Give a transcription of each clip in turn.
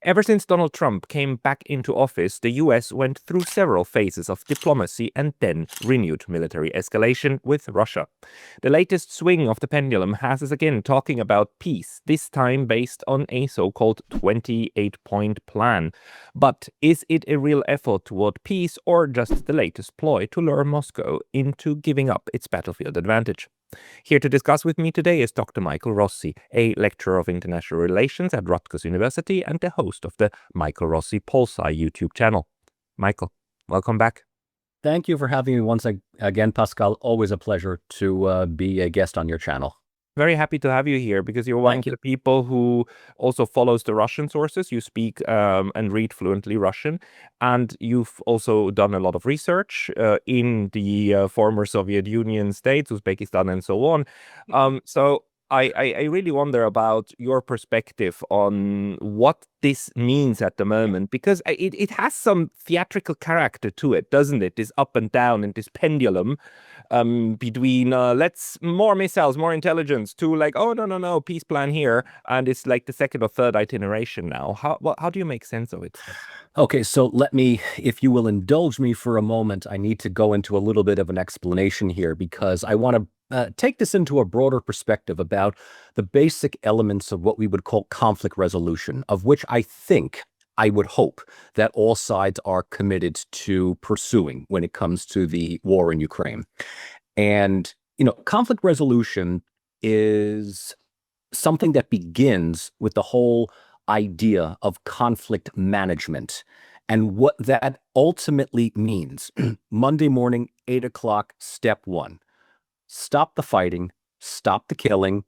Ever since Donald Trump came back into office, the US went through several phases of diplomacy and then renewed military escalation with Russia. The latest swing of the pendulum has us again talking about peace, this time based on a so-called 28-point plan. But is it a real effort toward peace or just the latest ploy to lure Moscow into giving up its battlefield advantage? Here to discuss with me today is Dr. Michal Rossi, a lecturer of international relations at Rutgers University and the host of the Michal Rossi PolSci YouTube channel. Michal, welcome back. Thank you for having me once again, Pascal. Always a pleasure to be a guest on your channel. Very happy to have you here because you're one of the people who also follows the Russian sources. You speak and read fluently Russian, and you've also done a lot of research in the former Soviet Union states, Uzbekistan, and so on. So I really wonder about your perspective on what this means at the moment, because it has some theatrical character to it, doesn't it? This up and down and this pendulum between let's more missiles, more intelligence, to like, oh, no, peace plan here. And it's like the second or third itineration now. How do you make sense of it? Okay, so let me, if you will indulge me for a moment, I need to go into a little bit of an explanation here because I want to take this into a broader perspective about the basic elements of what we would call conflict resolution, of which I would hope that all sides are committed to pursuing when it comes to the war in Ukraine. And, conflict resolution is something that begins with the whole idea of conflict management and what that ultimately means. Monday morning, 8 o'clock, step one. Stop the fighting, stop the killing,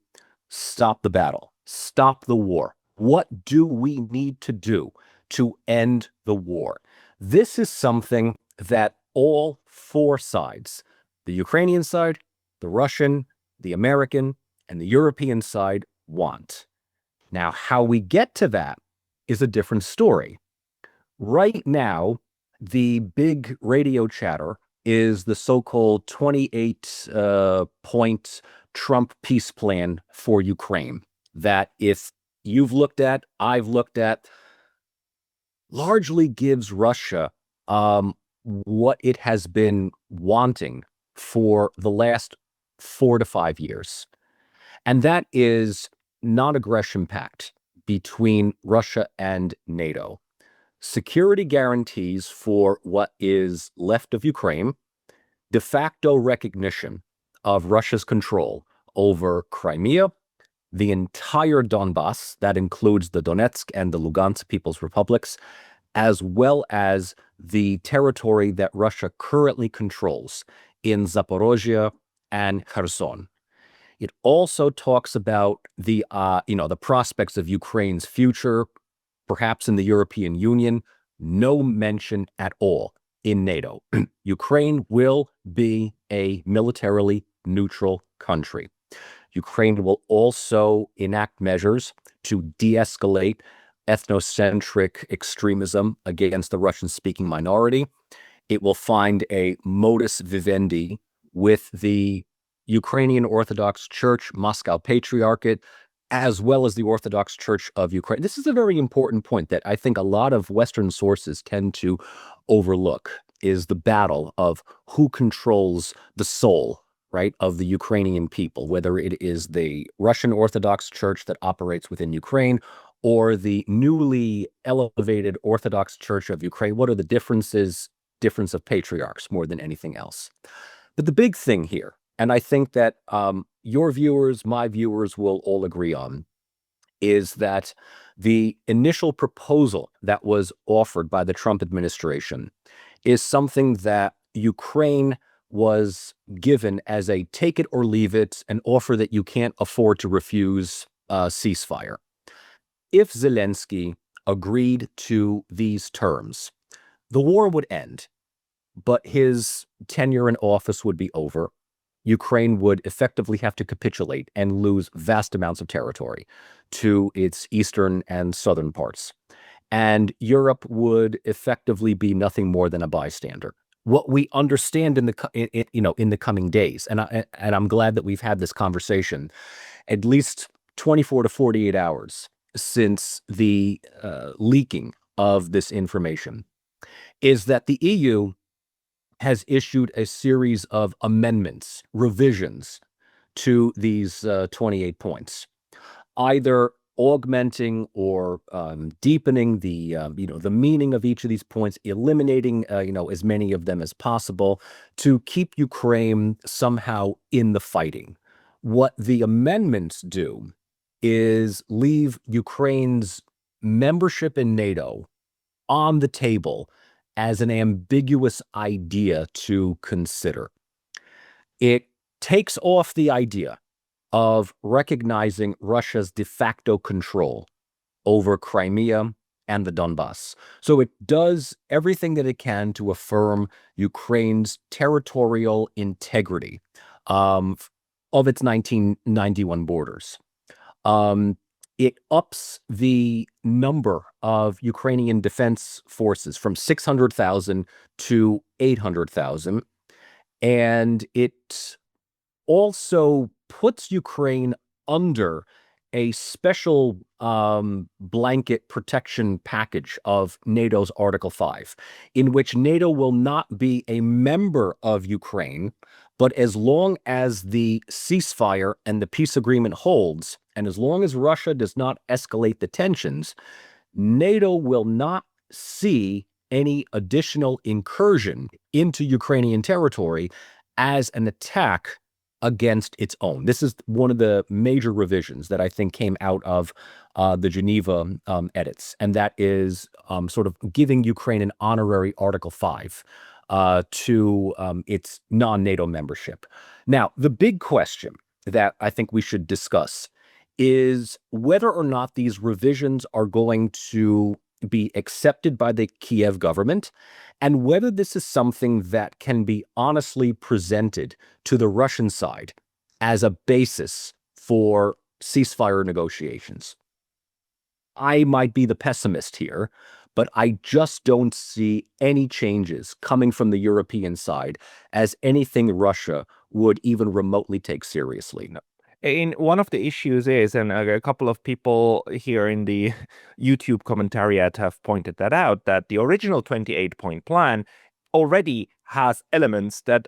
stop the battle, stop the war. What do we need to do to end the war? This is something that all four sides, the Ukrainian side, the Russian, the American, and the European side, want. Now, how we get to that is a different story. Right now, the big radio chatter is the so-called 28-point Trump peace plan for Ukraine that, if you've looked at, I've looked at, largely gives Russia what it has been wanting for the last 4 to 5 years. And that is non-aggression pact between Russia and NATO, security guarantees for what is left of Ukraine, de facto recognition of Russia's control over Crimea, the entire Donbass, that includes the Donetsk and the Lugansk People's Republics, as well as the territory that Russia currently controls in Zaporozhye and Kherson. It also talks about the prospects of Ukraine's future, perhaps in the European Union. No mention at all in NATO. Ukraine will be a militarily neutral country. Ukraine will also enact measures to de-escalate ethnocentric extremism against the Russian-speaking minority. It will find a modus vivendi with the Ukrainian Orthodox Church, Moscow Patriarchate, as well as the Orthodox Church of Ukraine. This is a very important point that I think a lot of Western sources tend to overlook, is the battle of who controls the soul, right, of the Ukrainian people, whether it is the Russian Orthodox Church that operates within Ukraine or the newly elevated Orthodox Church of Ukraine. What are the differences? Difference of patriarchs more than anything else. But the big thing here, and I think that your viewers, my viewers will all agree on, is that the initial proposal that was offered by the Trump administration is something that Ukraine was given as a take it or leave it, an offer that you can't afford to refuse, ceasefire. If Zelensky agreed to these terms, the war would end, but his tenure in office would be over. Ukraine would effectively have to capitulate and lose vast amounts of territory to its eastern and southern parts. And Europe would effectively be nothing more than a bystander. What we understand in the coming days, and I'm glad that we've had this conversation, at least 24 to 48 hours since the leaking of this information is that the EU has issued a series of amendments, revisions to these 28 points, either augmenting or deepening the the meaning of each of these points, eliminating as many of them as possible to keep Ukraine somehow in the fighting. What the amendments do is leave Ukraine's membership in NATO on the table as an ambiguous idea to consider. It takes off the idea of recognizing Russia's de facto control over Crimea and the Donbass. So it does everything that it can to affirm Ukraine's territorial integrity of its 1991 borders. It ups the number of Ukrainian defense forces from 600,000 to 800,000. And it also puts Ukraine under a special blanket protection package of NATO's Article 5, in which NATO will not be a member of Ukraine, but as long as the ceasefire and the peace agreement holds, and as long as Russia does not escalate the tensions, NATO will not see any additional incursion into Ukrainian territory as an attack against its own. This is one of the major revisions that I think came out of the Geneva edits, and that is sort of giving Ukraine an honorary Article 5 to its non-NATO membership. Now, the big question that I think we should discuss is whether or not these revisions are going to be accepted by the Kiev government, and whether this is something that can be honestly presented to the Russian side as a basis for ceasefire negotiations. I might be the pessimist here, but I just don't see any changes coming from the European side as anything Russia would even remotely take seriously. No. In one of the issues is, and a couple of people here in the YouTube commentariat have pointed that out, that the original 28-point plan already has elements that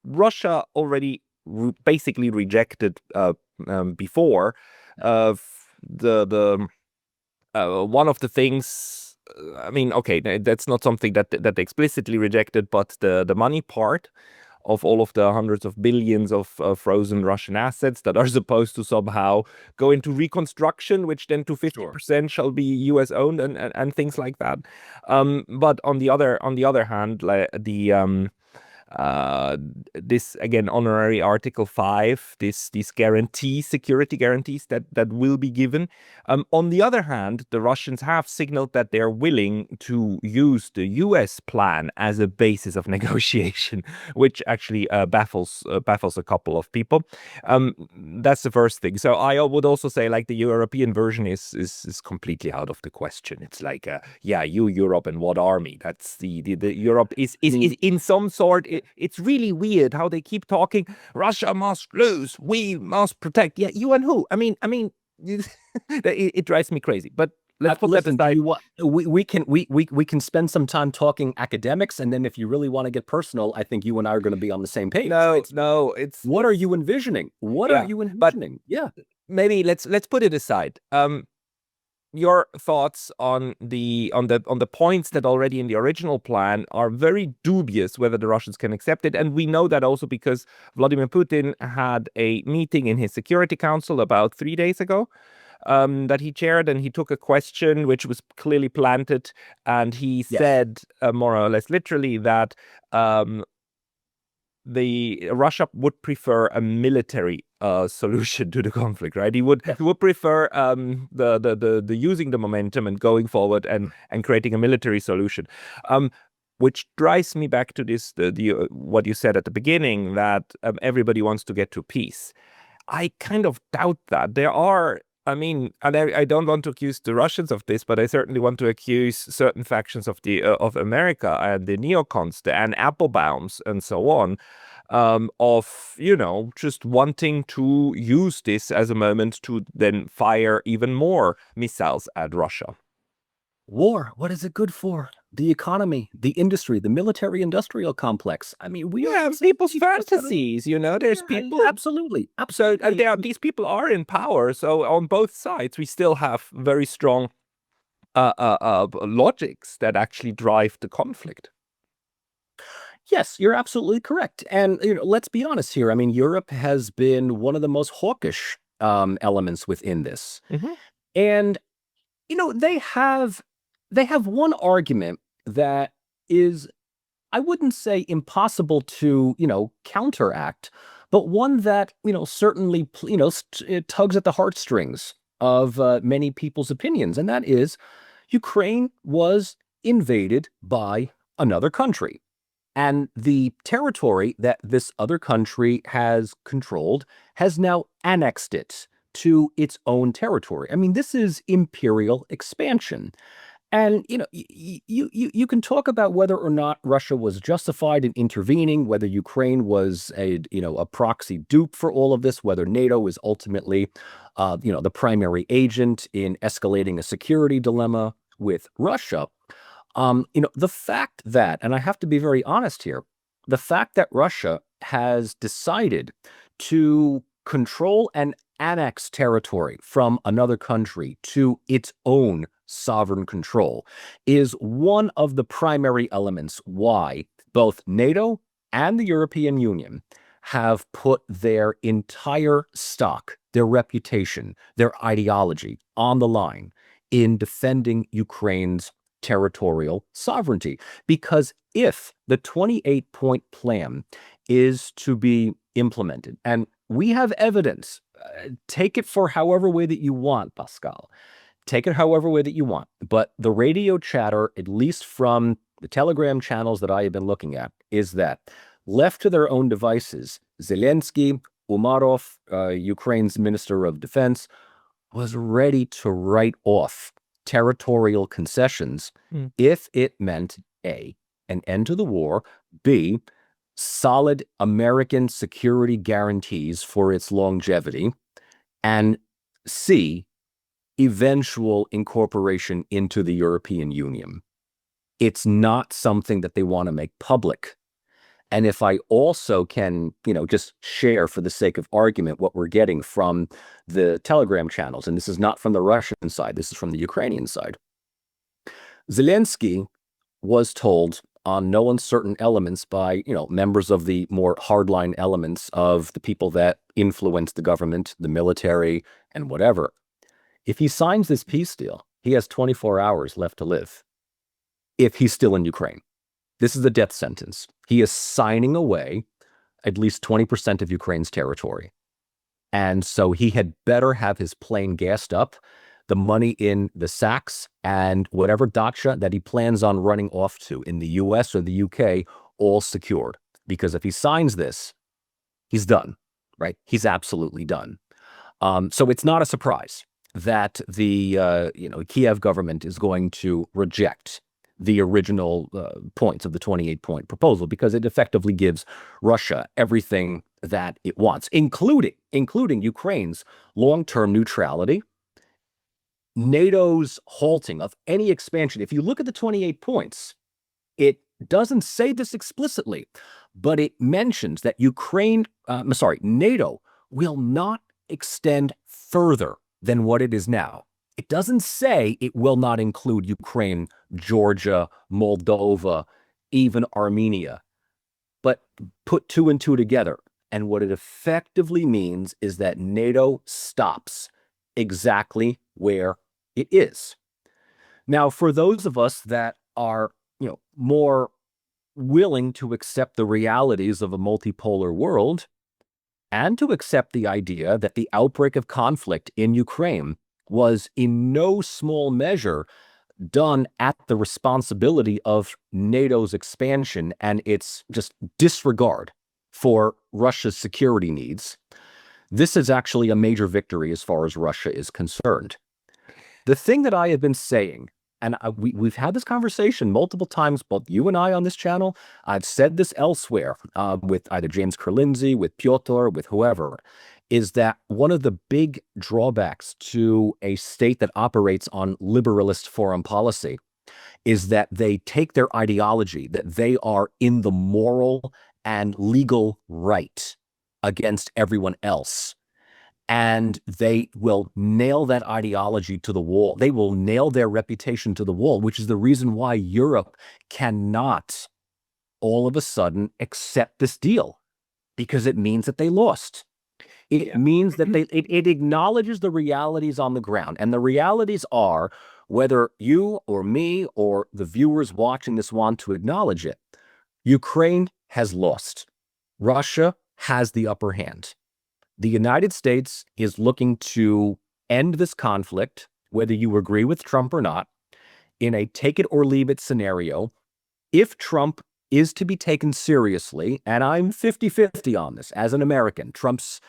Russia already basically rejected before. One of the things, I mean, okay, that's not something that they explicitly rejected, but the money part of all of the hundreds of billions of frozen Russian assets that are supposed to somehow go into reconstruction, which then to 50% shall be US owned and things like that. But on the other hand, like this again honorary Article 5, these guarantees, security guarantees that will be given. On the other hand, the Russians have signaled that they're willing to use the US plan as a basis of negotiation, which actually baffles a couple of people. That's the first thing. So I would also say, like, the European version is completely out of the question. It's like, yeah, you Europe and what army? That's the Europe is in some sort. It's really weird how they keep talking. Russia must lose. We must protect. Yeah, you and who? I mean, it drives me crazy. But let's put that aside. We can spend some time talking academics, and then if you really want to get personal, I think you and I are going to be on the same page. It's what are you envisioning? What are you envisioning? Yeah, maybe let's put it aside. Your thoughts on the points that already in the original plan are very dubious whether the Russians can accept it, and we know that also because Vladimir Putin had a meeting in his Security Council about 3 days ago that he chaired, and he took a question which was clearly planted, and he said more or less literally that Russia would prefer a military solution to the conflict, right? He would prefer the using the momentum and going forward and creating a military solution, which drives me back to this what you said at the beginning, that everybody wants to get to peace. I kind of doubt that. There are, I mean, and I don't want to accuse the Russians of this, but I certainly want to accuse certain factions of America and the neocons, the Anne Applebaums and so on, of, just wanting to use this as a moment to then fire even more missiles at Russia. War, what is it good for? The economy, the industry, the military-industrial complex. I mean, we are people's fantasies, there's people. Absolutely. So, and these people are in power. So on both sides, we still have very strong logics that actually drive the conflict. Yes, you're absolutely correct. And let's be honest here. I mean, Europe has been one of the most hawkish elements within this. And they have one argument that is, I wouldn't say impossible to, counteract, but one that, certainly, it tugs at the heartstrings of many people's opinions. And that is, Ukraine was invaded by another country. And the territory that this other country has controlled has now annexed it to its own territory. I mean, this is imperial expansion. And, you can talk about whether or not Russia was justified in intervening, whether Ukraine was a proxy dupe for all of this, whether NATO is ultimately, the primary agent in escalating a security dilemma with Russia. The fact that, and I have to be very honest here, the fact that Russia has decided to control and annex territory from another country to its own sovereign control is one of the primary elements why both NATO and the European Union have put their entire stock, their reputation, their ideology on the line in defending Ukraine's territorial sovereignty. Because if the 28-point plan is to be implemented, and we have evidence, take it for however way that you want, Pascal, take it however way that you want, but the radio chatter, at least from the Telegram channels that I have been looking at, is that left to their own devices, Zelensky, Umarov, Ukraine's Minister of Defense, was ready to write off territorial concessions if it meant A, an end to the war, B, solid American security guarantees for its longevity, and C, eventual incorporation into the European Union. It's not something that they want to make public. And if I also can, just share for the sake of argument what we're getting from the Telegram channels, and this is not from the Russian side, this is from the Ukrainian side. Zelensky was told on no uncertain elements by, members of the more hardline elements of the people that influence the government, the military, and whatever. If he signs this peace deal, he has 24 hours left to live if he's still in Ukraine. This is a death sentence. He is signing away at least 20% of Ukraine's territory. And so he had better have his plane gassed up, the money in the sacks, and whatever dacha that he plans on running off to in the US or the UK, all secured. Because if he signs this, he's done, right? He's absolutely done. So it's not a surprise that the Kiev government is going to reject the original points of the 28-point proposal, because it effectively gives Russia everything that it wants, including Ukraine's long-term neutrality, NATO's halting of any expansion. If you look at the 28 points, it doesn't say this explicitly, but it mentions that NATO will not extend further than what it is now. It doesn't say it will not include Ukraine, Georgia, Moldova, even Armenia, but put two and two together. And what it effectively means is that NATO stops exactly where it is. Now, for those of us that are, more willing to accept the realities of a multipolar world and to accept the idea that the outbreak of conflict in Ukraine was in no small measure done at the responsibility of NATO's expansion and its just disregard for Russia's security needs, this is actually a major victory as far as Russia is concerned. The thing that I have been saying and we've had this conversation multiple times, both you and I on this channel. I've said this elsewhere with either James Kerlinzy, with Piotr, with whoever, is that one of the big drawbacks to a state that operates on liberalist foreign policy is that they take their ideology, that they are in the moral and legal right against everyone else. And they will nail that ideology to the wall. They will nail their reputation to the wall, which is the reason why Europe cannot all of a sudden accept this deal, because it means that they lost. It means that it acknowledges the realities on the ground. And the realities are, whether you or me or the viewers watching this want to acknowledge it, Ukraine has lost. Russia has the upper hand. The United States is looking to end this conflict, whether you agree with Trump or not, in a take it or leave it scenario. If Trump is to be taken seriously, and I'm 50-50 on this as an American, Trump's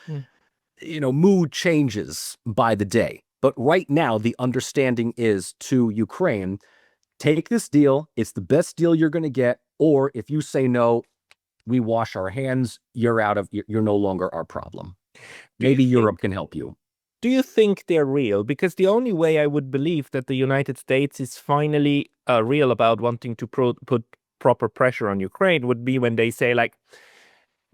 mood changes by the day. But right now, the understanding is to Ukraine, take this deal. It's the best deal you're going to get. Or if you say no, we wash our hands. You're no longer our problem. Maybe Europe can help you. Do you think they're real? Because the only way I would believe that the United States is finally real about wanting to put proper pressure on Ukraine would be when they say, like,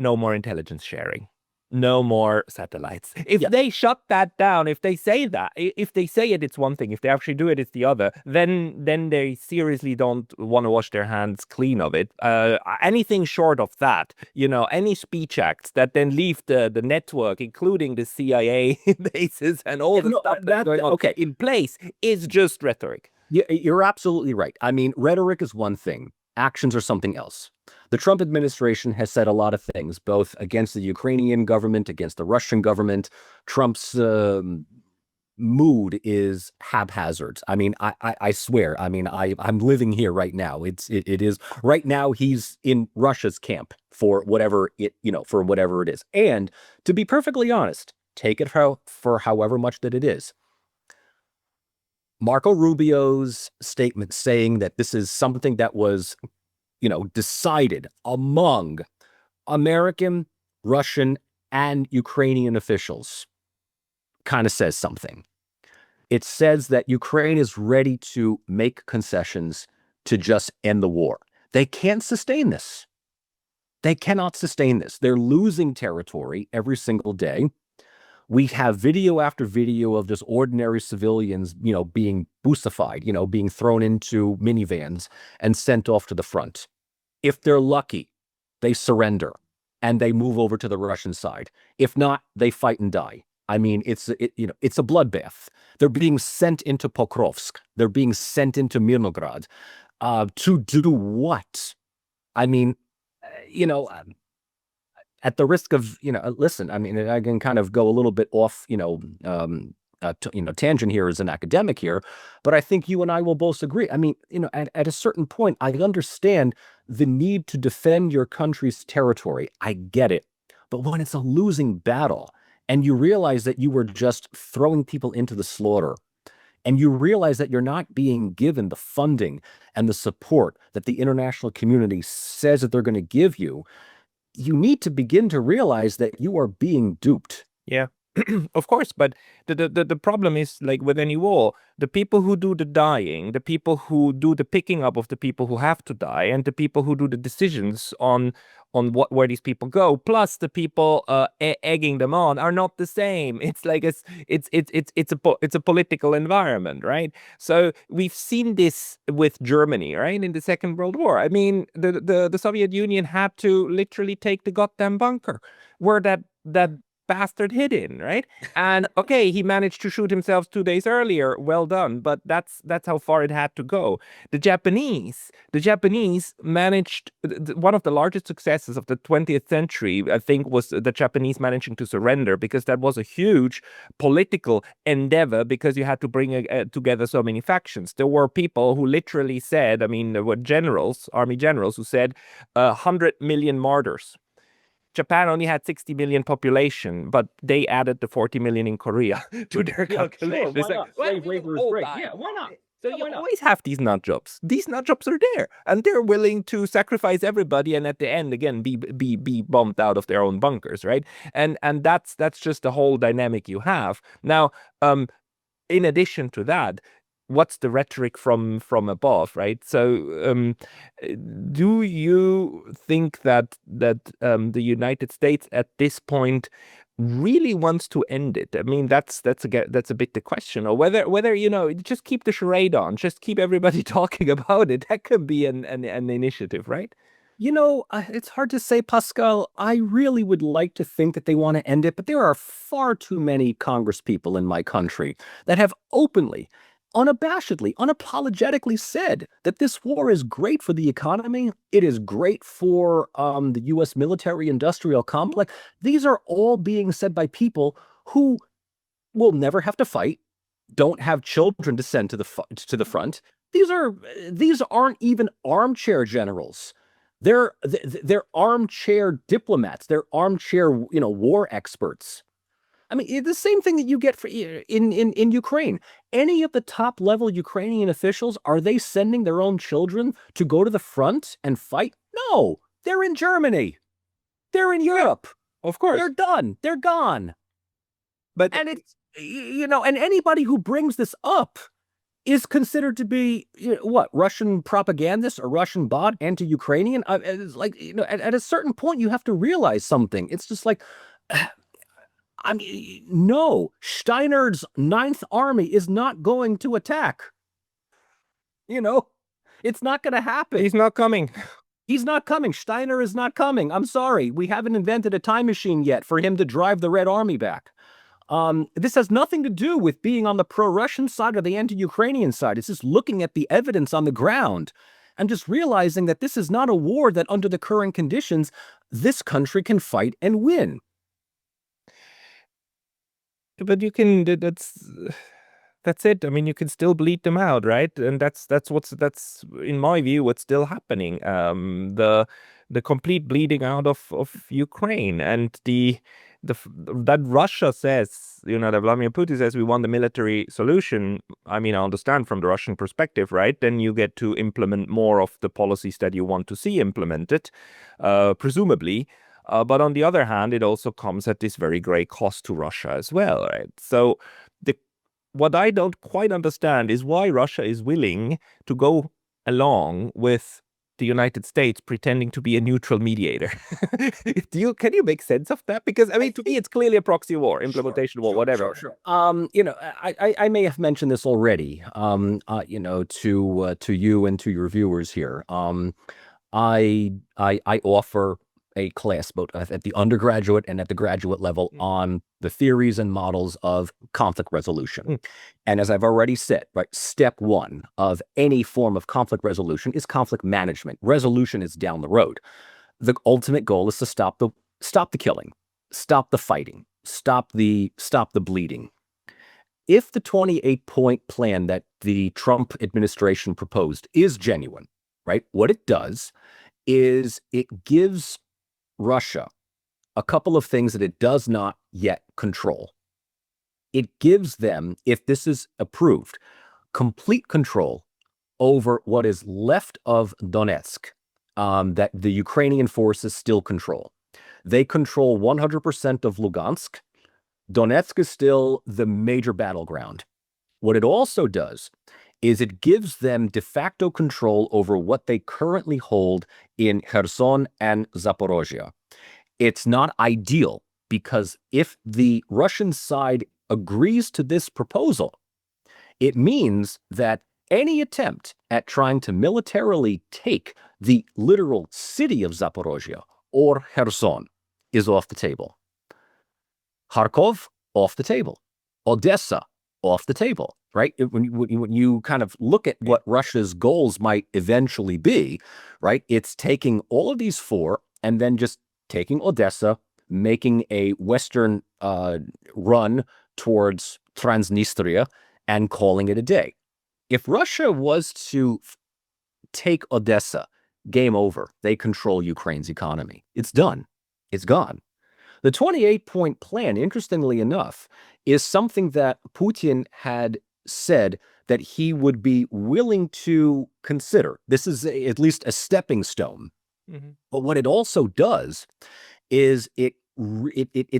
no more intelligence sharing, no more satellites. If they shut that down, if they say that, if they say it, it's one thing. If they actually do it, it's the other. Then they seriously don't want to wash their hands clean of it. Anything short of that, any speech acts that then leave the network, including the CIA bases and all the stuff that's going on in place, is just rhetoric. You're absolutely right. I mean, rhetoric is one thing. Actions are something else. The Trump administration has said a lot of things, both against the Ukrainian government, against the Russian government. Trump's mood is haphazard. I mean, I swear. I mean, I'm living here right now. It is right now. He's in Russia's camp for whatever it is. And to be perfectly honest, take it for however much that it is. Marco Rubio's statement saying that this is something that was, decided among American, Russian, and Ukrainian officials kind of says something. It says that Ukraine is ready to make concessions to just end the war. They can't sustain this. They cannot sustain this. They're losing territory every single day. We have video after video of just ordinary civilians, being bussified, being thrown into minivans and sent off to the front. If they're lucky, they surrender and they move over to the Russian side. If not, they fight and die. I mean, it's a bloodbath. They're being sent into Pokrovsk. They're being sent into Mirnograd to do what? I mean, at the risk of, listen, I mean, I can kind of go a little bit off, tangent here as an academic here, but I think you and I will both agree. I mean, at a certain point, I understand the need to defend your country's territory. I get it. But when it's a losing battle and you realize that you were just throwing people into the slaughter, and you realize that you're not being given the funding and the support that the international community says that they're going to give you, you need to begin to realize that you are being duped. Yeah, of course. But the problem is, like with any war, the people who do the dying, the people who do the picking up of the people who have to die, and the people who do the decisions on where these people go, plus the people egging them on, are not the same. It's like it's a political environment, right? So we've seen this with Germany, right, in the Second World War. I mean, the Soviet Union had to literally take the goddamn bunker where that bastard hid in, right? And okay, he managed to shoot himself 2 days earlier. Well done. But that's how far it had to go. The Japanese managed, one of the largest successes of the 20th century, I think, was the Japanese managing to surrender, because that was a huge political endeavor, because you had to bring together so many factions. There were people who literally said, I mean, there were generals, army generals, who said 100 million martyrs. Japan only had 60 million population, but they added the 40 million in Korea to their calculation. Sure, why not? Slave labor is great. Yeah, why not? So you always have these nut jobs. These nut jobs are there, and they're willing to sacrifice everybody, and at the end, again, be bombed out of their own bunkers, right? And that's just the whole dynamic you have now. In addition to that, what's the rhetoric from above, right? So, do you think that the United States at this point really wants to end it? I mean, that's a bit the question, or whether just keep the charade on, just keep everybody talking about it. That could be an initiative, right? It's hard to say, Pascal. I really would like to think that they want to end it, but there are far too many congresspeople in my country that have openly, unabashedly, unapologetically said that this war is great for the economy. It is great for the U.S. military-industrial complex. These are all being said by people who will never have to fight, don't have children to send to the front. These aren't even armchair generals. They're armchair diplomats. They're armchair, war experts. I mean, the same thing that you get in Ukraine. Any of the top level Ukrainian officials, are they sending their own children to go to the front and fight? No, they're in Germany. They're in Europe. Of course. They're done. They're gone. And it's, and anybody who brings this up is considered to be Russian propagandist or Russian bot, anti-Ukrainian. It's like, at a certain point you have to realize something. It's just like, I mean, no, Steiner's Ninth Army is not going to attack. It's not going to happen. He's not coming. He's not coming. Steiner is not coming. I'm sorry. We haven't invented a time machine yet for him to drive the Red Army back. This has nothing to do with being on the pro-Russian side or the anti-Ukrainian side. It's just looking at the evidence on the ground and just realizing that this is not a war that under the current conditions, this country can fight and win. But that's it. I mean, you can still bleed them out, right? And that's in my view what's still happening. The complete bleeding out of Ukraine, and that Russia says, that Vladimir Putin says we want the military solution. I mean, I understand from the Russian perspective, right? Then you get to implement more of the policies that you want to see implemented, presumably. But on the other hand, it also comes at this very great cost to Russia as well, right? So what I don't quite understand is why Russia is willing to go along with the United States pretending to be a neutral mediator. Can you make sense of that? Because, I mean, to me, it's clearly a proxy war, implementation war, whatever. Sure. I may have mentioned this already, to you and to your viewers here. I offer a class both at the undergraduate and at the graduate level on the theories and models of conflict resolution. And as I've already said, right, step one of any form of conflict resolution is conflict management. Resolution is down the road. The ultimate goal is to stop the killing, stop the fighting, stop the bleeding. If the 28-point plan that the Trump administration proposed is genuine, right, what it does is it gives Russia a couple of things that it does not yet control. It gives them, if this is approved, complete control over what is left of Donetsk, that the Ukrainian forces still control. They control 100% of Lugansk. Donetsk is still the major battleground. What it also does is it gives them de facto control over what they currently hold in Kherson and Zaporozhye. It's not ideal because if the Russian side agrees to this proposal, it means that any attempt at trying to militarily take the literal city of Zaporozhye or Kherson is off the table. Kharkov, off the table. Odessa, off the table, right? When you kind of look at what Russia's goals might eventually be, right? It's taking all of these four and then just taking Odessa, making a Western run towards Transnistria and calling it a day. If Russia was to take Odessa, game over. They control Ukraine's economy. It's done. It's gone. The 28-point plan, interestingly enough, is something that Putin had said that he would be willing to consider. This is at least a stepping stone. But what it also does is it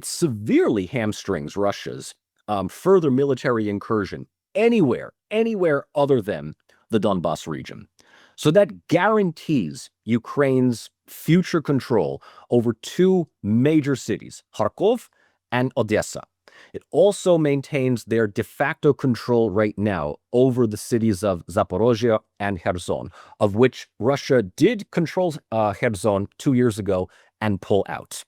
severely hamstrings Russia's further military incursion anywhere other than the Donbas region. So that guarantees Ukraine's future control over two major cities, Kharkov and Odessa. It also maintains their de facto control right now over the cities of Zaporozhye and Kherson, of which Russia did control Kherson 2 years ago and pull out.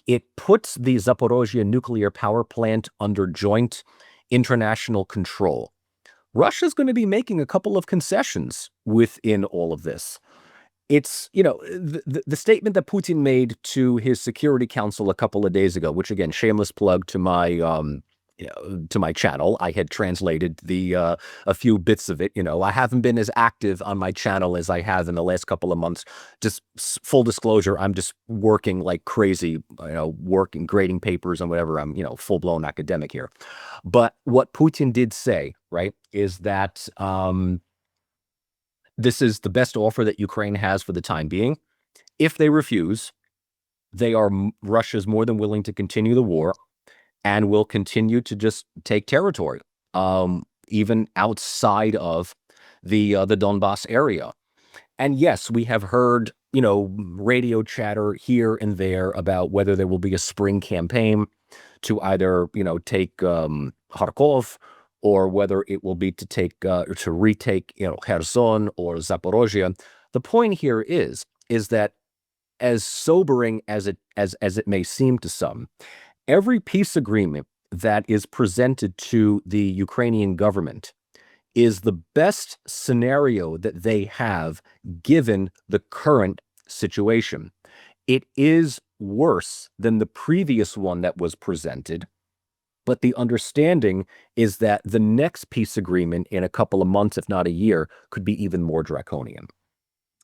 It puts the Zaporozhye nuclear power plant under joint international control. Russia's going to be making a couple of concessions within all of this. It's, the statement that Putin made to his Security Council a couple of days ago, which again, shameless plug to my channel. I had translated a few bits of it. I haven't been as active on my channel as I have in the last couple of months. Just full disclosure, I'm just working like crazy, working, grading papers and whatever. I'm, full-blown academic here. But what Putin did say, right, is that this is the best offer that Ukraine has for the time being. If they refuse, Russia's more than willing to continue the war and will continue to just take territory, even outside of the Donbas area. And yes, we have heard, radio chatter here and there about whether there will be a spring campaign to either, take Kharkov, or whether it will be to retake, Kherson or Zaporozhye. The point here is that, as sobering as it may seem to some, every peace agreement that is presented to the Ukrainian government is the best scenario that they have given the current situation. It is worse than the previous one that was presented, but the understanding is that the next peace agreement in a couple of months, if not a year, could be even more draconian.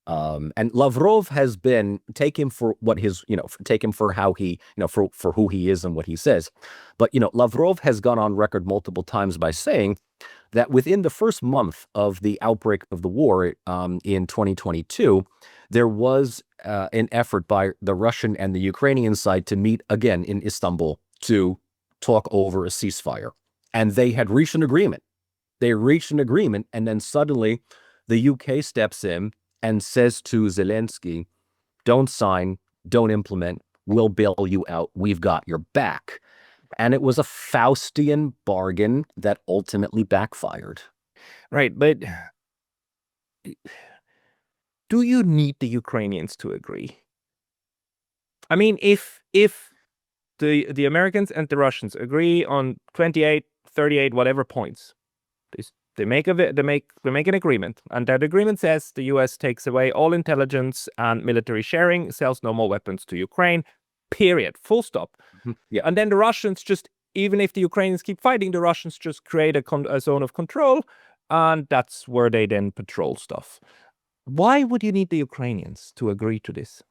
And Lavrov has been, take him for how he, for who he is and what he says. But, Lavrov has gone on record multiple times by saying that within the first month of the outbreak of the war in 2022, there was an effort by the Russian and the Ukrainian side to meet again in Istanbul to talk over a ceasefire. And they had reached an agreement. They reached an agreement, and then suddenly the UK steps in and says to Zelensky, don't sign, don't implement, we'll bail you out, we've got your back. And it was a Faustian bargain that ultimately backfired. Right, but do you need the Ukrainians to agree? I mean, if the Americans and the Russians agree on 28, 38, whatever points, they make an agreement, and that agreement says the US takes away all intelligence and military sharing, sells no more weapons to Ukraine, period, full stop. Yeah. And then the Russians just, even if the Ukrainians keep fighting, the Russians just create a zone of control, and that's where they then patrol stuff. Why would you need the Ukrainians to agree to this?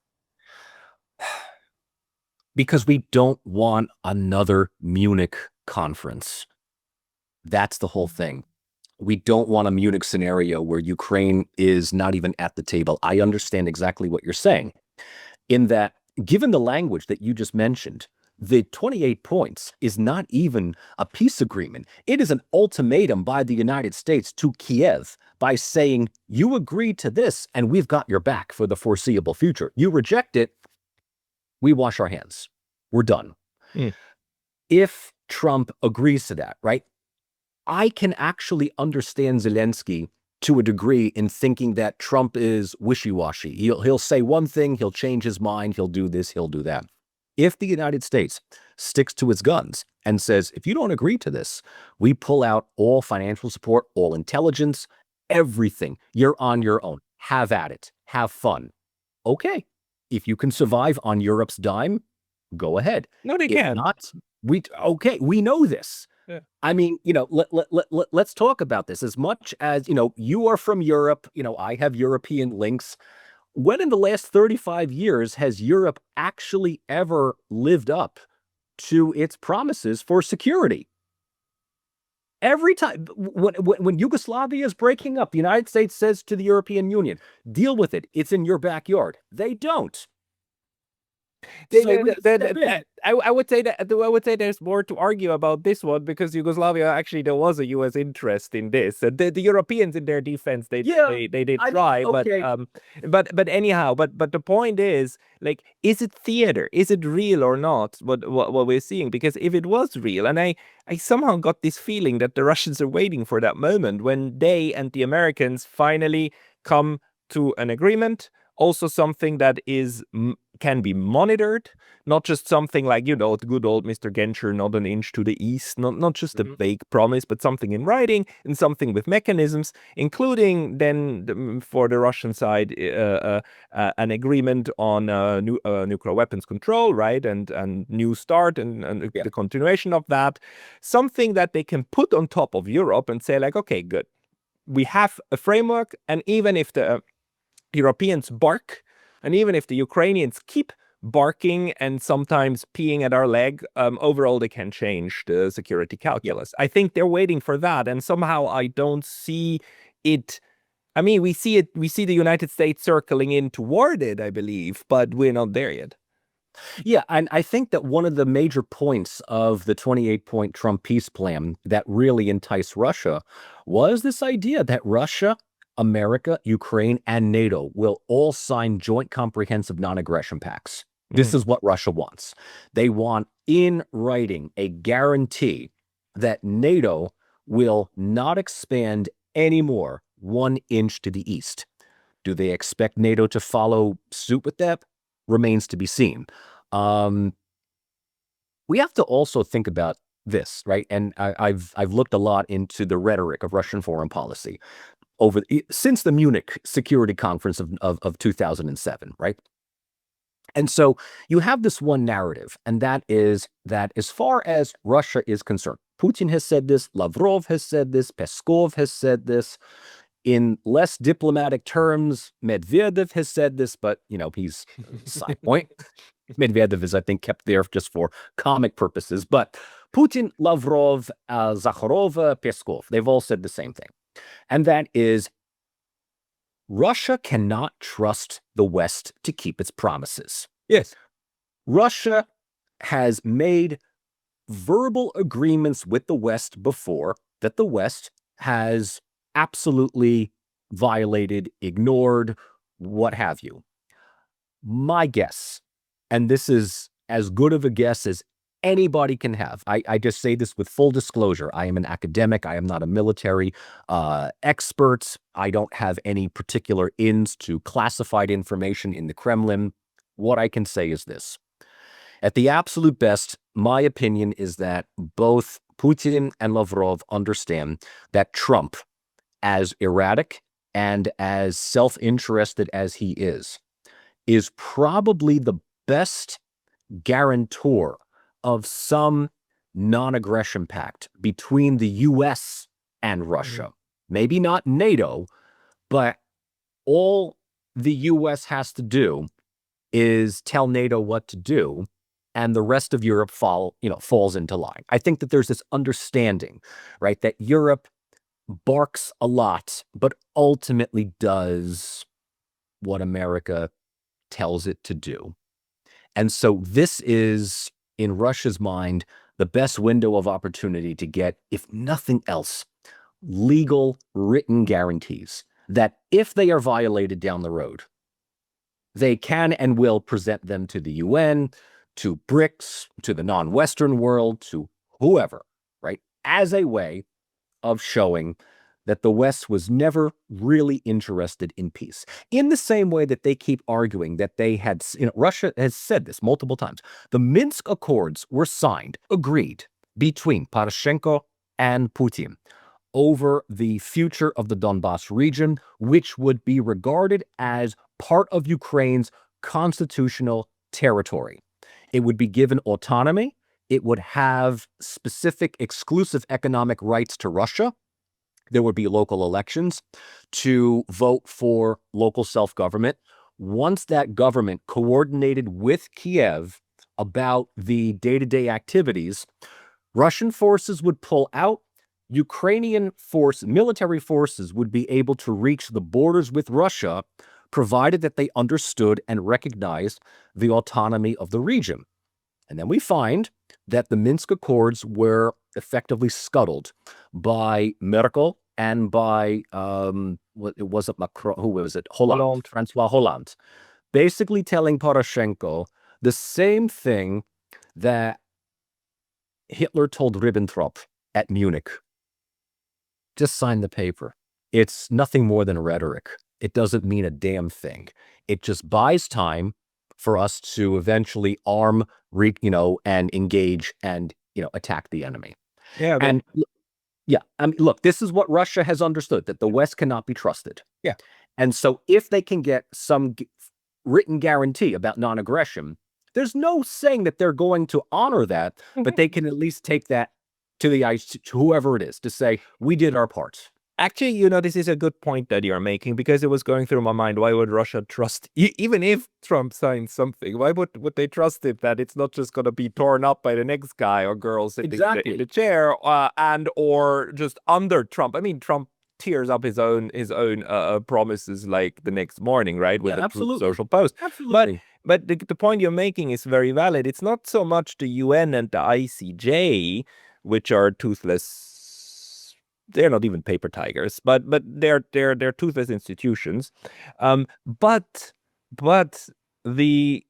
Because we don't want another Munich conference. That's the whole thing. We don't want a Munich scenario where Ukraine is not even at the table. I understand exactly what you're saying, in that, given the language that you just mentioned, the 28 points is not even a peace agreement. It is an ultimatum by the United States to Kiev by saying, you agree to this and we've got your back for the foreseeable future. You reject it, we wash our hands. We're done. If Trump agrees to that, right? I can actually understand Zelensky to a degree in thinking that Trump is wishy-washy. He'll say one thing, he'll change his mind, he'll do this, he'll do that. If the United States sticks to its guns and says, if you don't agree to this, we pull out all financial support, all intelligence, everything. You're on your own. Have at it. Have fun. Okay. If you can survive on Europe's dime, go ahead. No, they If can. not, we know this. Yeah. I mean, let's talk about this. As much as, you are from Europe, I have European links. When in the last 35 years has Europe actually ever lived up to its promises for security? Every time when Yugoslavia is breaking up, the United States says to the European Union, deal with it. It's in your backyard. They don't. I would say there's more to argue about this one, because Yugoslavia, actually there was a U.S. interest in this. The Europeans, in their defense, they did try, okay. but anyhow, but the point is, like, is it theater? Is it real or not? What we're seeing? Because if it was real, and I somehow got this feeling that the Russians are waiting for that moment when they and the Americans finally come to an agreement. Also something that can be monitored, not just something like, the good old Mr. Genscher, not an inch to the east, not just a vague promise, but something in writing and something with mechanisms, including then for the Russian side an agreement on nuclear weapons control, right, and New START and the continuation of that, something that they can put on top of Europe and say, like, okay, good, we have a framework, and even if the Europeans bark, and even if the Ukrainians keep barking and sometimes peeing at our leg, overall they can change the security calculus. I think they're waiting for that, and somehow I don't see it. I mean, we see the United States circling in toward it, I believe, but we're not there yet. Yeah, and I think that one of the major points of the 28-point Trump peace plan that really enticed Russia was this idea that Russia, America, Ukraine, and NATO will all sign joint comprehensive non-aggression pacts. This is what Russia wants. They want in writing a guarantee that NATO will not expand anymore 1 inch to the east. Do they expect NATO to follow suit with that? Remains to be seen. We have to also think about this, right? And I've looked a lot into the rhetoric of Russian foreign policy since the Munich Security Conference of 2007, right? And so you have this one narrative, and that is that as far as Russia is concerned, Putin has said this, Lavrov has said this, Peskov has said this. In less diplomatic terms, Medvedev has said this, but, he's side point. Medvedev is, I think, kept there just for comic purposes. But Putin, Lavrov, Zakharova, Peskov, they've all said the same thing. And that is, Russia cannot trust the West to keep its promises. Yes. Russia has made verbal agreements with the West before that the West has absolutely violated, ignored, what have you. My guess, and this is as good of a guess as anybody can have. I just say this with full disclosure. I am an academic. I am not a military expert. I don't have any particular ins to classified information in the Kremlin. What I can say is this. At the absolute best, my opinion is that both Putin and Lavrov understand that Trump, as erratic and as self-interested as he is probably the best guarantor of some non-aggression pact between the U.S. and Russia. Maybe not NATO, but all the U.S. has to do is tell NATO what to do, and the rest of Europe falls into line. I think that there's this understanding, right, that Europe barks a lot, but ultimately does what America tells it to do. And so this is, in Russia's mind, the best window of opportunity to get, if nothing else, legal written guarantees that if they are violated down the road, they can and will present them to the UN, to BRICS, to the non-Western world, to whoever, right, as a way of showing that the West was never really interested in peace. In the same way that they keep arguing that they had, Russia has said this multiple times, the Minsk Accords were signed, agreed, between Poroshenko and Putin over the future of the Donbass region, which would be regarded as part of Ukraine's constitutional territory. It would be given autonomy. It would have specific exclusive economic rights to Russia. There would be local elections to vote for local self-government. Once that government coordinated with Kiev about the day-to-day activities, Russian forces would pull out. Ukrainian military forces would be able to reach the borders with Russia, provided that they understood and recognized the autonomy of the region. And then we find that the Minsk Accords were effectively scuttled by Merkel and by, was it Macron? Who was it? Hollande, Francois Hollande, basically telling Poroshenko the same thing that Hitler told Ribbentrop at Munich. Just sign the paper. It's nothing more than rhetoric. It doesn't mean a damn thing. It just buys time for us to eventually arm, and engage and, attack the enemy. Yeah. And yeah, I mean, look, this is what Russia has understood, that the West cannot be trusted. Yeah. And so if they can get some written guarantee about non-aggression, there's no saying that they're going to honor that, but they can at least take that to the ice, to whoever it is, to say, we did our part. Actually, this is a good point that you're making, because it was going through my mind. Why would Russia trust, even if Trump signs something, why would they trust it that it's not just going to be torn up by the next guy or girl sitting in the chair, or just under Trump? I mean, Trump tears up his own promises like the next morning, right? With a social post. Absolutely. But the point you're making is very valid. It's not so much the UN and the ICJ, which are toothless. They're not even paper tigers, but they're toothless institutions. But the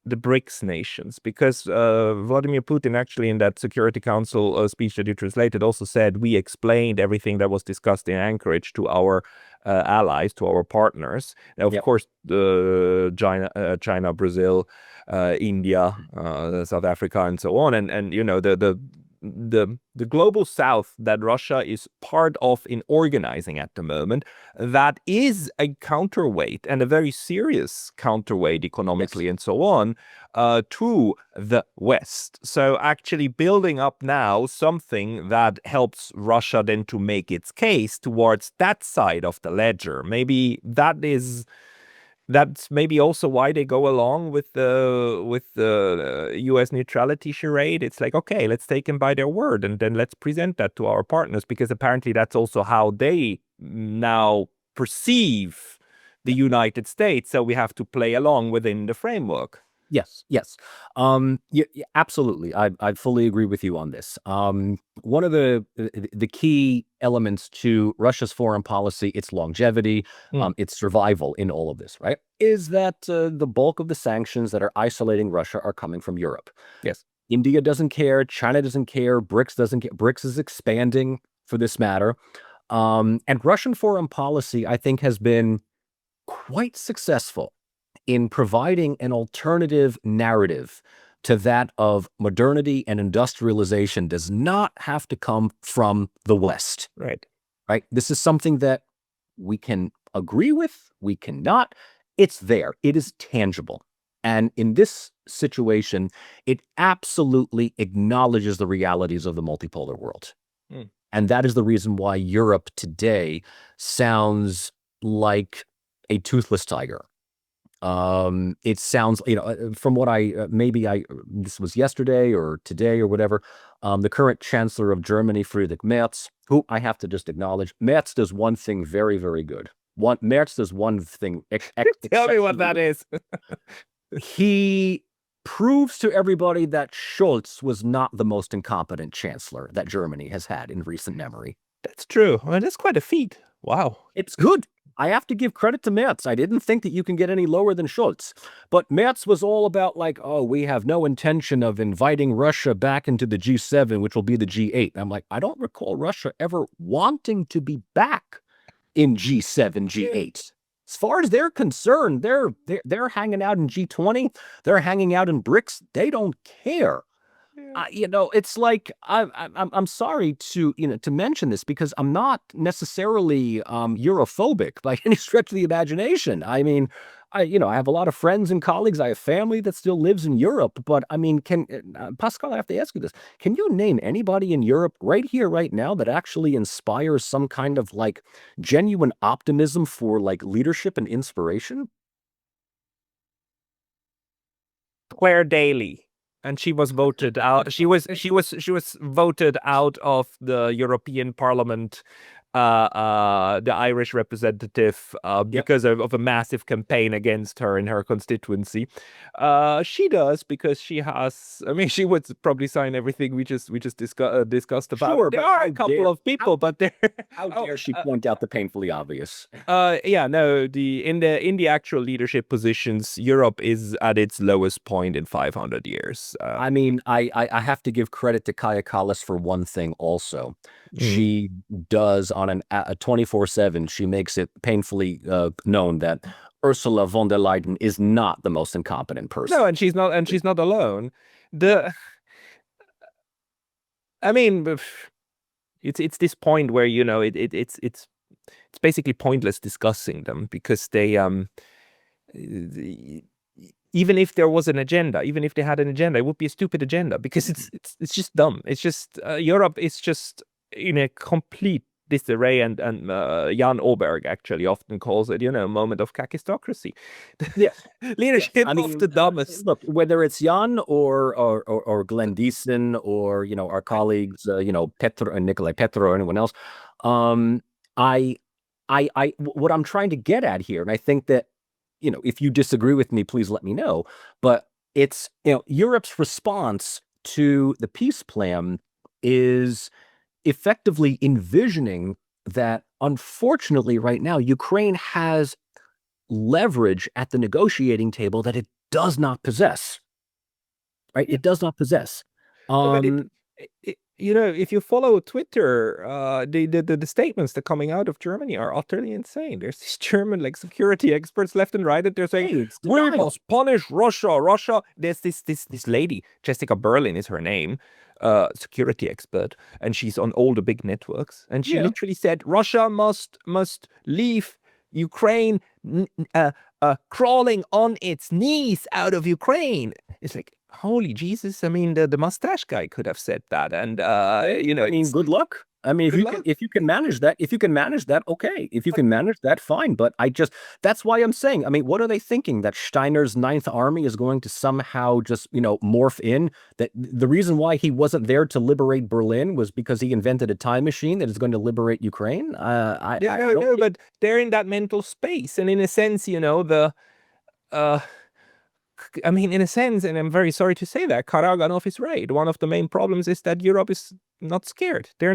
BRICS nations, because Vladimir Putin actually in that Security Council speech that you translated also said, we explained everything that was discussed in Anchorage to our allies, to our partners. Now, of course, China, Brazil, India, South Africa, and so on, and the global south that Russia is part of in organizing at the moment, that is a counterweight, and a very serious counterweight economically and so on, to the West. So actually building up now something that helps Russia then to make its case towards that side of the ledger. Maybe that's maybe also why they go along with the U.S. neutrality charade. It's like, okay, let's take them by their word, and then let's present that to our partners, because apparently that's also how they now perceive the United States. So we have to play along within the framework. Yes. Yeah, absolutely. I fully agree with you on this. One of the key elements to Russia's foreign policy, its longevity, its survival in all of this, right, is that the bulk of the sanctions that are isolating Russia are coming from Europe. Yes. India doesn't care. China doesn't care. BRICS doesn't care. BRICS is expanding for this matter. And Russian foreign policy, I think, has been quite successful in providing an alternative narrative to that of modernity and industrialization does not have to come from the West. Right. This is something that we can agree with, we cannot. It's there. It is tangible. And in this situation, it absolutely acknowledges the realities of the multipolar world. And that is the reason why Europe today sounds like a toothless tiger. It sounds, from what this was yesterday or today or whatever, the current Chancellor of Germany, Friedrich Merz, who I have to just acknowledge, Merz does one thing very, very good. Merz does one thing. Tell me what that is. He proves to everybody that Scholz was not the most incompetent chancellor that Germany has had in recent memory. That's true. Well, that's quite a feat. Wow. It's good. I have to give credit to Merz. I didn't think that you can get any lower than Scholz. But Merz was all about like, oh, we have no intention of inviting Russia back into the G7, which will be the G8. I'm like, I don't recall Russia ever wanting to be back in G7, G8. As far as they're concerned, they're hanging out in G20. They're hanging out in BRICS. They don't care. It's like I'm sorry to mention this because I'm not necessarily Europhobic by any stretch of the imagination. I mean, I have a lot of friends and colleagues. I have family that still lives in Europe. But I mean, Pascal, I have to ask you this: can you name anybody in Europe right here, right now, that actually inspires some kind of like genuine optimism for like leadership and inspiration? Claire Daly. And she was voted out. She was voted out of the European Parliament, the Irish representative, because of a massive campaign against her in her constituency. She does because she has. I mean, she would probably sign everything we just discussed about. Sure, There but are how a couple dare- of people, but there. How dare she point out the painfully obvious? Yeah, no. In the actual leadership positions, Europe is at its lowest point in 500 years. I mean, I have to give credit to Kaya Kallas for one thing also. She does on a 24/7, she makes it painfully known that Ursula von der Leyen is not the most incompetent person. No, and she's not alone. I mean, it's this point where it's basically pointless discussing them because they even if there was an agenda, even if they had an agenda, it would be a stupid agenda because it's just dumb. It's just Europe is just in a complete disarray, and Jan Oberg actually often calls it, a moment of kakistocracy. Yeah, leadership of the dumbest. Look, whether it's Jan or Glenn Deason or our colleagues, Petro and Nikolai Petro or anyone else, what I'm trying to get at here, and I think that if you disagree with me, please let me know. But it's Europe's response to the peace plan is effectively envisioning that, unfortunately, right now, Ukraine has leverage at the negotiating table that it does not possess. Right? It does not possess. If you follow Twitter, the statements that are coming out of Germany are utterly insane. There's these German security experts left and right that they're saying, we must punish Russia. There's this lady, Jessica Berlin is her name, security expert, and she's on all the big networks, and she literally said Russia must leave Ukraine, crawling on its knees out of Ukraine. It's like, holy Jesus! I mean, the mustache guy could have said that, and I mean, good luck. I mean, if you can manage that, okay. If you can manage that, fine. But that's why I'm saying, I mean, what are they thinking? That Steiner's Ninth Army is going to somehow just, morph in? That the reason why he wasn't there to liberate Berlin was because he invented a time machine that is going to liberate Ukraine? I don't know, but they're in that mental space. And in a sense, I mean, in a sense, and I'm very sorry to say that, Karaganov is right. One of the main problems is that Europe is not scared. They're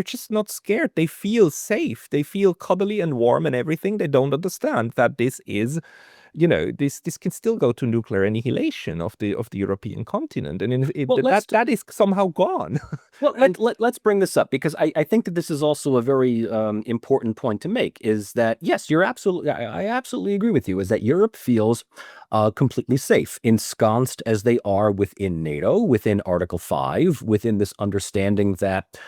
just not scared. They feel safe. They feel cuddly and warm and everything. They don't understand that this is, this can still go to nuclear annihilation of the European continent. And that is somehow gone. Well, let's bring this up, because I think that this is also a very important point to make, is that, yes, I absolutely agree with you, is that Europe feels completely safe, ensconced as they are within NATO, within Article 5, within this understanding that,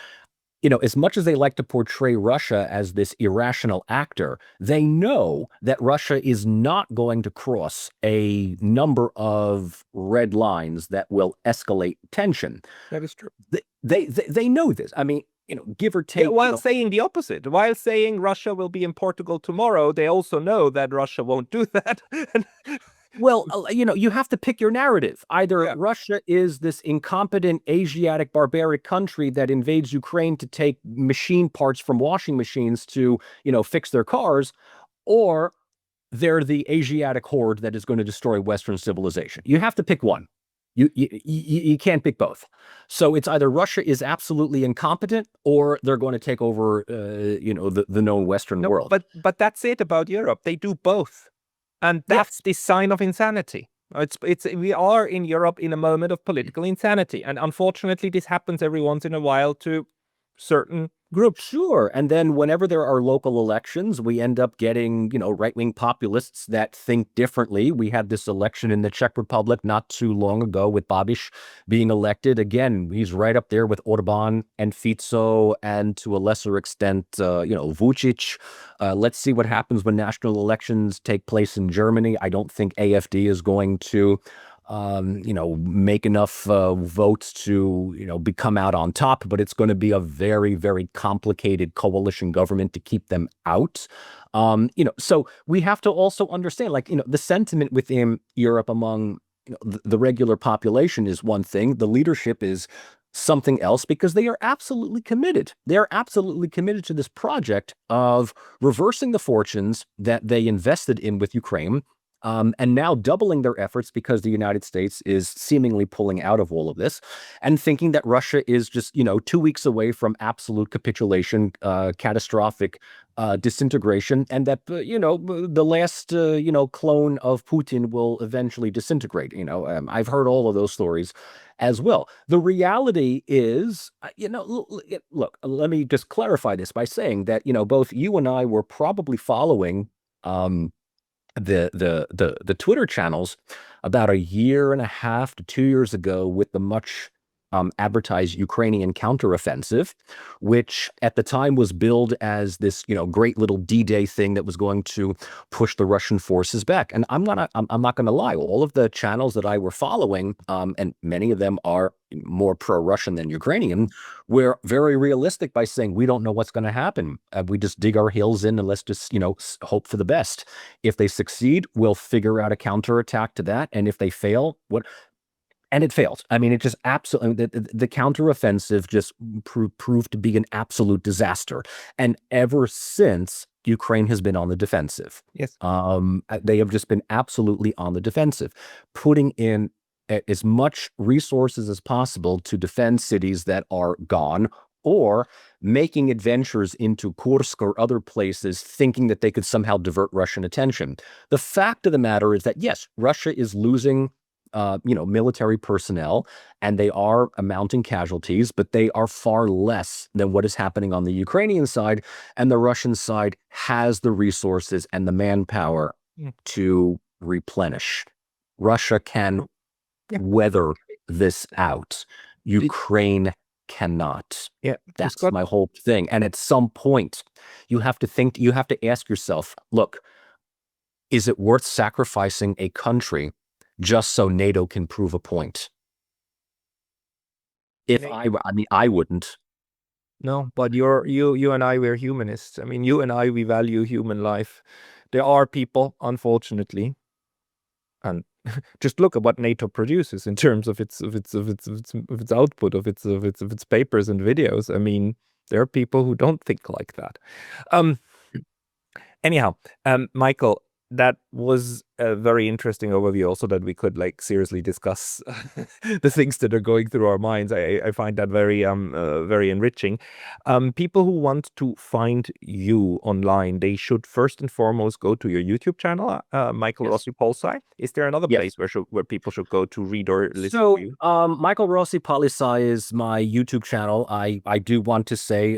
as much as they like to portray Russia as this irrational actor, they know that Russia is not going to cross a number of red lines that will escalate tension. That is true. They know this. I mean, give or take. While saying the opposite, while saying Russia will be in Portugal tomorrow, they also know that Russia won't do that. Well, you have to pick your narrative. Either Russia is this incompetent Asiatic barbaric country that invades Ukraine to take machine parts from washing machines to, fix their cars, or they're the Asiatic horde that is going to destroy Western civilization. You have to pick one. You can't pick both. So it's either Russia is absolutely incompetent, or they're going to take over, the known Western world. But that's it about Europe. They do both. And that's the sign of insanity. We are in Europe in a moment of political insanity. And unfortunately, this happens every once in a while to certain groups. Sure. And then whenever there are local elections, we end up getting, right-wing populists that think differently. We had this election in the Czech Republic not too long ago with Babiš being elected. Again, he's right up there with Orban and Fico, and to a lesser extent, Vučić. Let's see what happens when national elections take place in Germany. I don't think AfD is going to make enough votes to, come out on top, but it's going to be a very, very complicated coalition government to keep them out. So we have to also understand, the sentiment within Europe among the regular population is one thing. The leadership is something else, because they are absolutely committed. They are absolutely committed to this project of reversing the fortunes that they invested in with Ukraine, and now doubling their efforts because the United States is seemingly pulling out of all of this, and thinking that Russia is just, 2 weeks away from absolute capitulation, catastrophic disintegration, and that, the last, clone of Putin will eventually disintegrate. I've heard all of those stories as well. The reality is, look, let me just clarify this by saying that, both you and I were probably following the Twitter channels about a year and a half to 2 years ago with the much advertised Ukrainian counteroffensive, which at the time was billed as this, great little D-Day thing that was going to push the Russian forces back. And I'm not going to lie, all of the channels that I were following, and many of them are more pro-Russian than Ukrainian, were very realistic by saying, we don't know what's going to happen. We just dig our heels in and let's just, hope for the best. If they succeed, we'll figure out a counterattack to that. And if they fail, what? And it failed. I mean, it just absolutely, the counteroffensive just proved to be an absolute disaster. And ever since, Ukraine has been on the defensive. Yes. They have just been absolutely on the defensive, putting in as much resources as possible to defend cities that are gone, or making adventures into Kursk or other places, thinking that they could somehow divert Russian attention. The fact of the matter is that, yes, Russia is losing military personnel, and they are mounting casualties, but they are far less than what is happening on the Ukrainian side. And the Russian side has the resources and the manpower to replenish. Russia can weather this out. Ukraine cannot. Yeah, that's my whole thing. And at some point, you have to ask yourself, look, is it worth sacrificing a country just so NATO can prove a point? I wouldn't. No, but you and I, we're humanists. I mean, you and I, we value human life. There are people, unfortunately, and just look at what NATO produces in terms of its output, of its papers and videos. I mean, there are people who don't think like that. Anyhow, Michael, that was a very interesting overview also, that we could seriously discuss the things that are going through our minds. I find that very very enriching. People who want to find you online, they should first and foremost go to your YouTube channel, Michal Rossi PolSci. Is there another place where people should go to read or listen to you? Michal Rossi PolSci is my YouTube channel. I do want to say,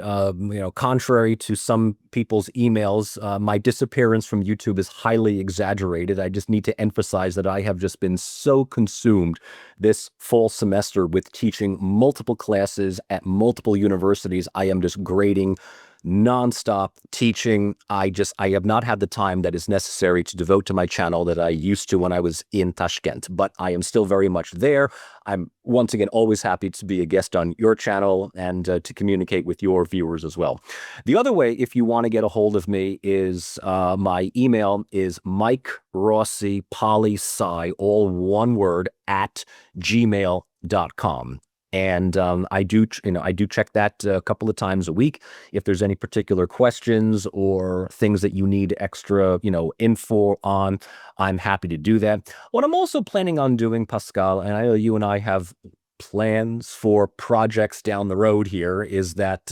contrary to some people's emails, my disappearance from YouTube is highly exaggerated. I just need to emphasize that I have just been so consumed this fall semester with teaching multiple classes at multiple universities. I am just grading nonstop, teaching. I have not had the time that is necessary to devote to my channel that I used to when I was in Tashkent, but I am still very much there. I'm once again always happy to be a guest on your channel and to communicate with your viewers as well. The other way, if you want to get a hold of me, is my email is MikeRossiPolSci, all one word, @gmail.com. And I do check that a couple of times a week. If there's any particular questions or things that you need extra, info on, I'm happy to do that. What I'm also planning on doing, Pascal, and I know you and I have plans for projects down the road here, is that,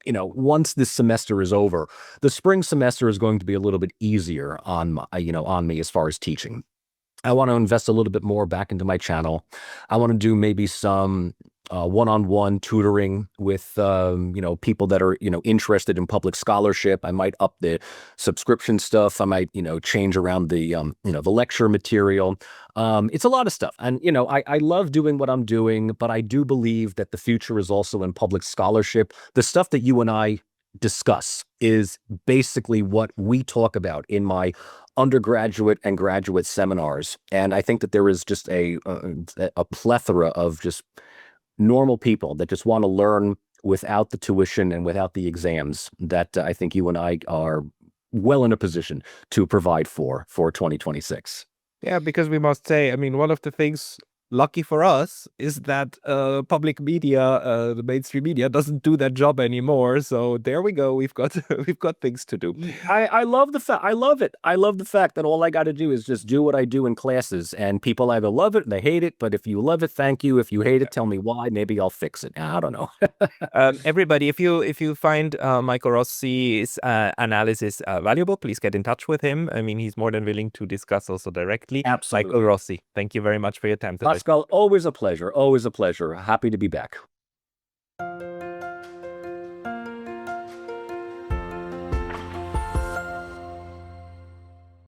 once this semester is over, the spring semester is going to be a little bit easier on me as far as teaching. I want to invest a little bit more back into my channel. I want to do maybe some one-on-one tutoring with, people that are, interested in public scholarship. I might up the subscription stuff. I might, change around the, the lecture material. It's a lot of stuff. And, I love doing what I'm doing, but I do believe that the future is also in public scholarship. The stuff that you and I discuss is basically what we talk about in my undergraduate and graduate seminars. And I think that there is just a plethora of just normal people that just want to learn without the tuition and without the exams that I think you and I are well in a position to provide for 2026. Yeah, because we must say, I mean, one of the things lucky for us is that public media, the mainstream media, doesn't do that job anymore. So there we go. We've got we've got things to do. I love the fact. I love it. I love the fact that all I got to do is just do what I do in classes, and people either love it or they hate it. But if you love it, thank you. If you hate it, tell me why. Maybe I'll fix it. I don't know. Everybody, if you find Michael Rossi's analysis valuable, please get in touch with him. I mean, he's more than willing to discuss also directly. Absolutely. Michael Rossi, thank you very much for your time today. Pascal, always a pleasure. Always a pleasure. Happy to be back.